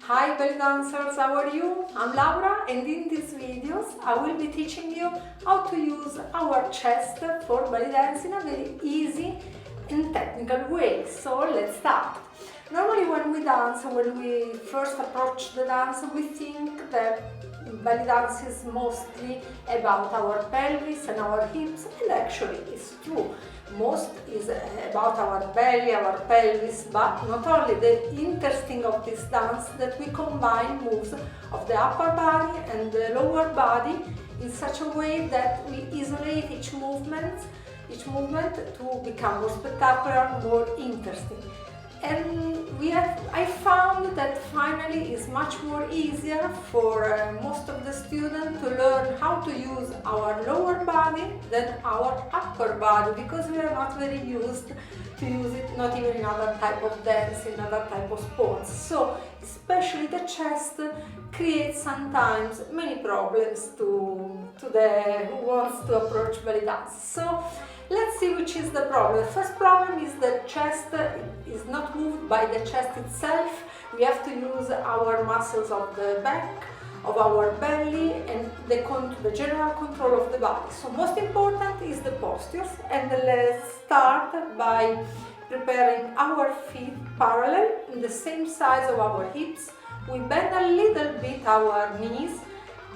Hi belly dancers, how are you? I'm Laura and in these videos I will be teaching you how to use our chest for belly dance in a very easy and technical way. So let's start. Normally when we dance, when we first approach the dance, we think that belly dance is mostly about our pelvis and our hips, and actually it's true. Most is about our belly, our pelvis, but not only. The interesting of this dance that we combine moves of the upper body and the lower body in such a way that we isolate each movement to become more spectacular, more interesting. And I found that finally it's much more easier for most of the students to learn how to use our lower body than our upper body, because we are not very used to use it, not even in other type of dance, in other type of sports. So especially the chest creates sometimes many problems to the who wants to approach belly dance. So let's see which is the problem. The first problem is the chest is not moved by the chest itself. We have to use our muscles of the back, of our belly, and the general control of the body. So most important is the postures, and let's start by preparing our feet parallel in the same size of our hips. We bend a little bit our knees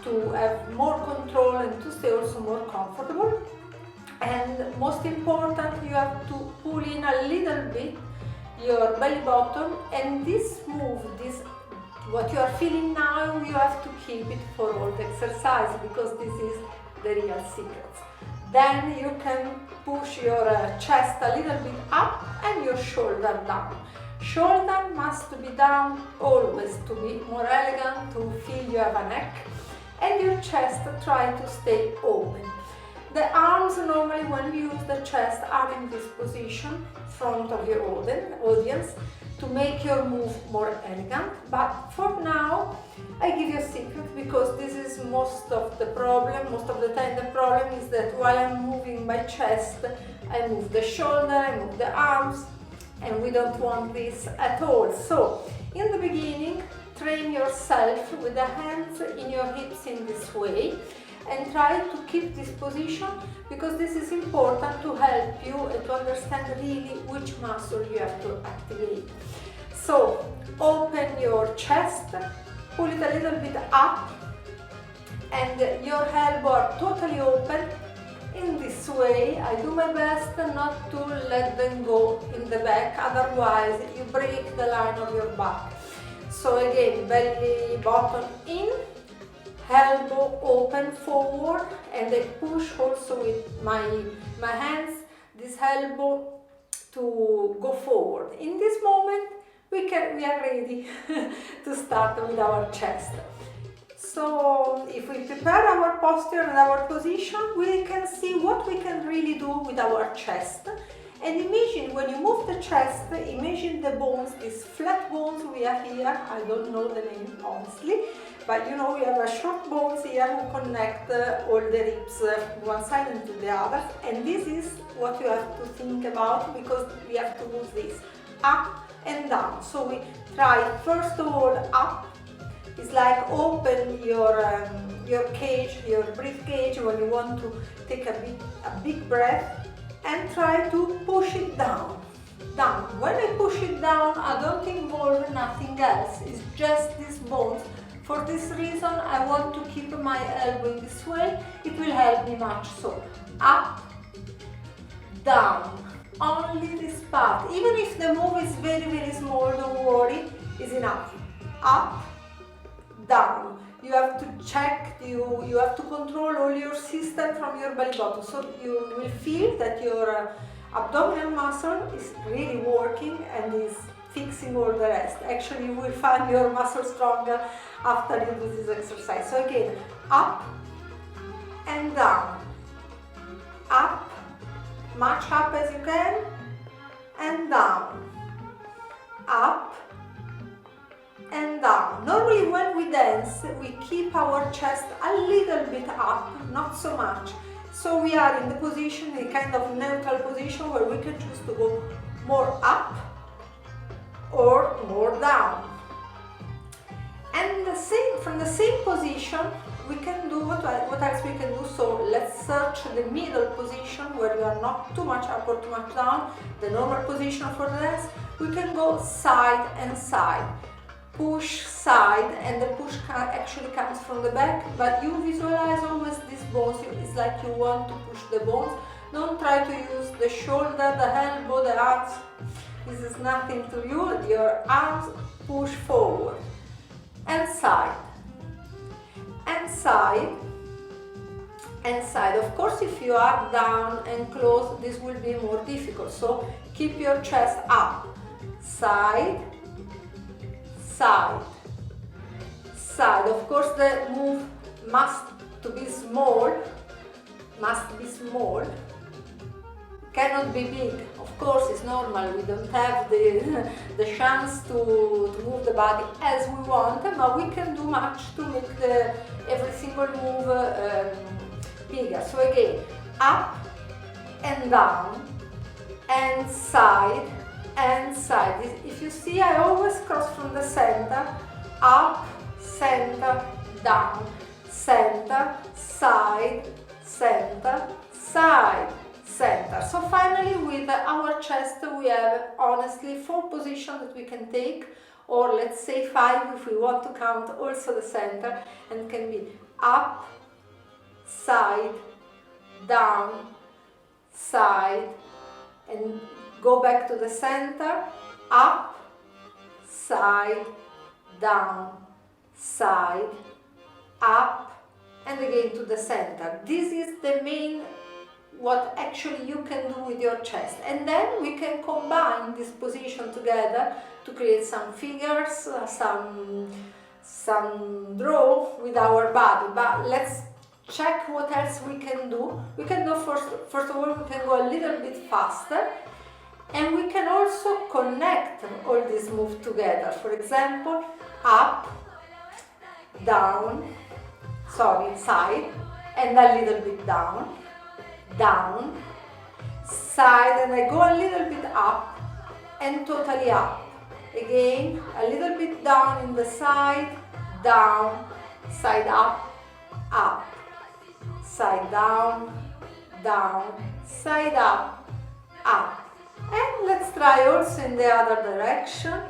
to have more control and to stay also more comfortable. And most important, you have to pull in a little bit your belly button, and this move, what you are feeling now, you have to keep it for all the exercise, because this is the real secret. Then you can push your chest a little bit up and your shoulder down. Shoulder must be down always to be more elegant, to feel you have a neck, and your chest try to stay open. The arms normally when we use the chest are in this position, front of your audience, to make your move more elegant. But for now, I give you a secret, because this is most of the time the problem is that while I'm moving my chest, I move the shoulder, I move the arms, and we don't want this at all. So, in the beginning, train yourself with the hands in your hips in this way, and try to keep this position, because this is important to help you to understand really which muscle you have to activate. So open your chest, pull it a little bit up, and your elbow are totally open. In this way, I do my best not to let them go in the back, otherwise you break the line of your back. So again, belly button in, elbow open forward, and I push also with my hands this elbow to go forward. In this moment we are ready to start with our chest. So if we prepare our posture and our position, we can see what we can really do with our chest. And imagine when you move the chest, imagine the bones, these flat bones we have here. I don't know the name honestly, but you know we have a short bones here who connect all the ribs one side and to the other. And this is what you have to think about, because we have to move this up and down. So we try first of all up. It's like open your cage, your breath cage, when you want to take a big breath, and try to push it down. When I push it down, I don't involve nothing else. It's just these bones. For this reason, I want to keep my elbow in this way. It will help me much. So up, down. Only this part. Even if the move is very, very small, don't worry, it's enough. Up, down. You have to check, you have to control all your system from your belly button. So you will feel that your abdominal muscle is really working and is fixing all the rest. Actually, you will find your muscle stronger after you do this exercise. So again, up and down. Up, much up as you can, and down. Up and down. Normally when we dance, we keep our chest a little bit up, not so much. So we are in the position, a kind of neutral position, where we can choose to go more up or more down. And from the same position, we can do what else we can do. So let's search the middle position where you are not too much up or too much down, the normal position for the dance. We can go side and side, push side, and the push actually comes from the back, but you visualize always these bones. It's like you want to push the bones. Don't try to use the shoulder, the elbow, the arms. This is nothing to you. Your arms push forward and side and side and side. Of course, if you are down and close, this will be more difficult. So keep your chest up. Side, side, side. Of course, the move must be small. Cannot be big. Of course, it's normal. We don't have the chance to move the body as we want, but we can do much to make every single move bigger. So again, up and down and side and side. If you see, I always cross from the center, up, center, down, center, side, center, side, center. So finally, with our chest, we have honestly 4 positions that we can take, or let's say 5 if we want to count also the center, and can be up, side, down, side, and go back to the center, up, side, down, side, up, and again to the center. This is the main what actually you can do with your chest, and then we can combine this position together to create some figures, some draw with our body. But let's check what else we can do. We can do first of all, we can go a little bit faster, and we can also connect all these moves together. For example, up, down, side, and a little bit down, down, side, and I go a little bit up and totally up. Again, a little bit down in the side, down, side up, up, side down, down, side up, up. And let's try also in the other direction.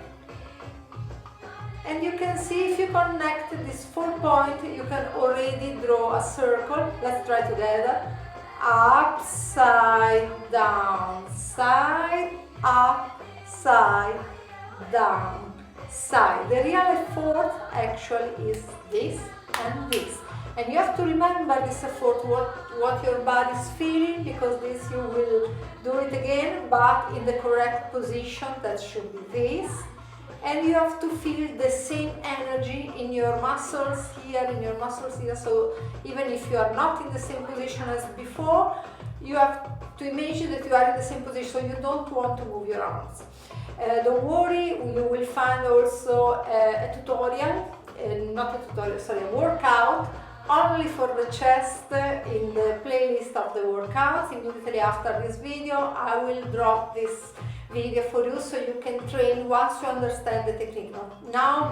And you can see if you connect this 4 point, you can already draw a circle. Let's try together. Up, side, down, side, up, side, down, side. The real effort actually is this and this. And you have to remember this effort, what your body is feeling, because this you will do it again, but in the correct position. That should be this. And you have to feel the same energy in your muscles here, in your muscles here. So even if you are not in the same position as before, you have to imagine that you are in the same position, so you don't want to move your arms. Don't worry, you will find also a tutorial, a workout only for the chest in the playlist of the workouts. Immediately after this video, I will drop this video for you so you can train once you understand the technique. Now,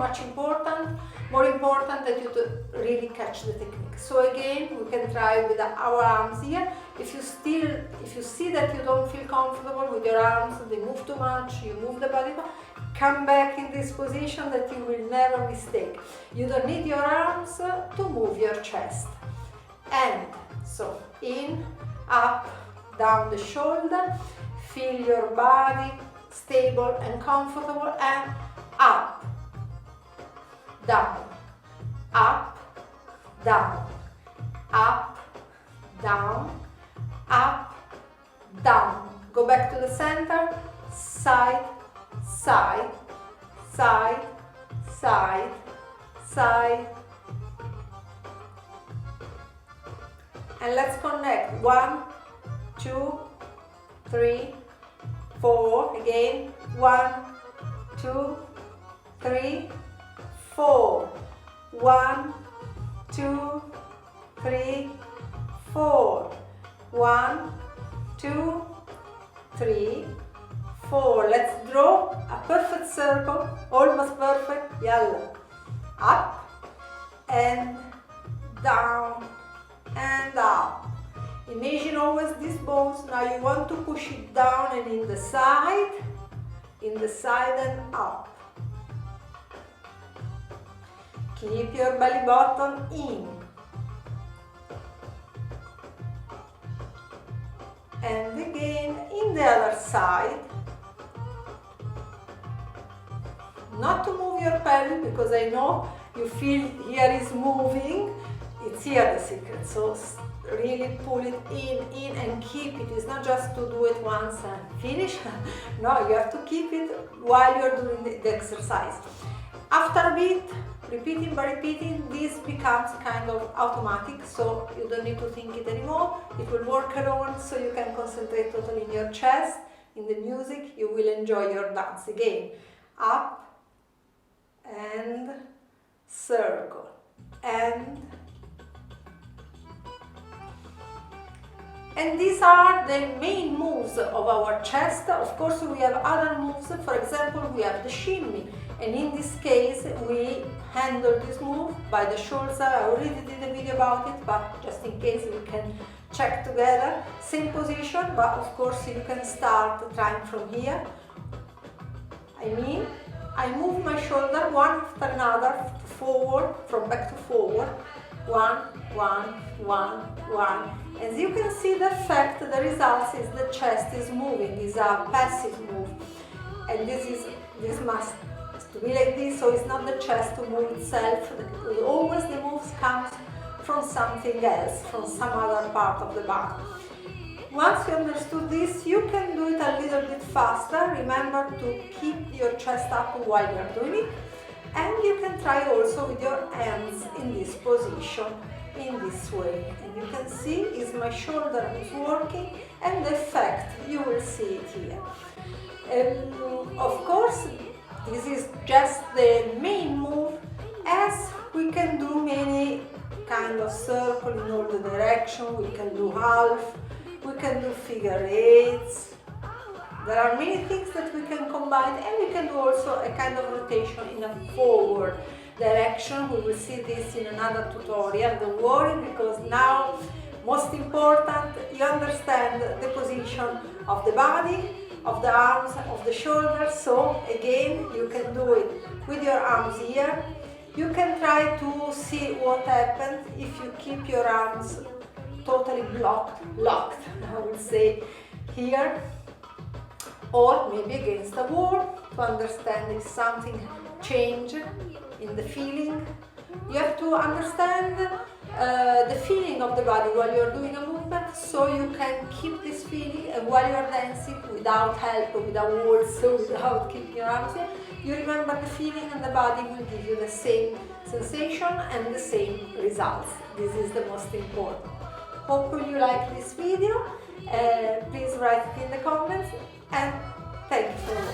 more important that you really catch the technique. So again, we can try with our arms here. If you see that you don't feel comfortable with your arms, they move too much, you move the body, come back in this position that you will never mistake. You don't need your arms to move your chest. And so in, up, down the shoulder, feel your body stable and comfortable, and up, down, up, down, up, down, up, down. Go back to the center, side, side, side, side, side. And let's connect. 1, 2, 3, 4. Again. 1, 2, 3, 4. 1, 2, 3, 4. 1, 2, 3, 4. Let's draw a perfect circle, almost perfect. Yalla. up and down and up. Imagine always these bones. Now you want to push it down and in the side and up. Keep your belly button in. And again in the other side. Not to move your pelvis, because I know you feel here is moving. It's here the secret. So really pull it in and keep it. It's not just to do it once and finish. No, you have to keep it while you're doing the exercise. After a bit, repeating by repeating, this becomes kind of automatic, so you don't need to think it anymore. It will work alone, so you can concentrate totally in your chest, in the music. You will enjoy your dance again. Up and circle and these are the main moves of our chest. Of course, we have other moves. For example, we have the shimmy, and in this case we handle this move by the shoulder. I already did a video about it, but just in case we can check together. Same position, but of course you can start trying from here. I move my shoulder one after another forward, from back to forward. One, one, one, one. As you can see, the effect, the results is the chest is moving. Is a passive move, and this must to be like this. So it's not the chest to move itself. Always the moves comes from something else, from some other part of the body. Once you understood this, you can do it a little bit faster. Remember to keep your chest up while you're doing it. And you can try also with your hands in this position, in this way. And you can see is my shoulder is working, and the effect, you will see it here. Of course, this is just the main move, as we can do many kind of circle in all the direction. We can do half, we can do figure eights. There are many things that we can combine, and we can do also a kind of rotation in a forward direction. We will see this in another tutorial, don't worry, because now, most important, you understand the position of the body, of the arms, of the shoulders. So again, you can do it with your arms here. You can try to see what happens if you keep your arms totally locked, I would say, here, or maybe against a wall, to understand if something changed in the feeling. You have to understand the feeling of the body while you're doing a movement, so you can keep this feeling, and while you're dancing, without help, without walls, so without keeping your arms in, you remember the feeling, and the body will give you the same sensation and the same results. This is the most important. Hope you like this video. Please write it in the comments, and thank you for watching.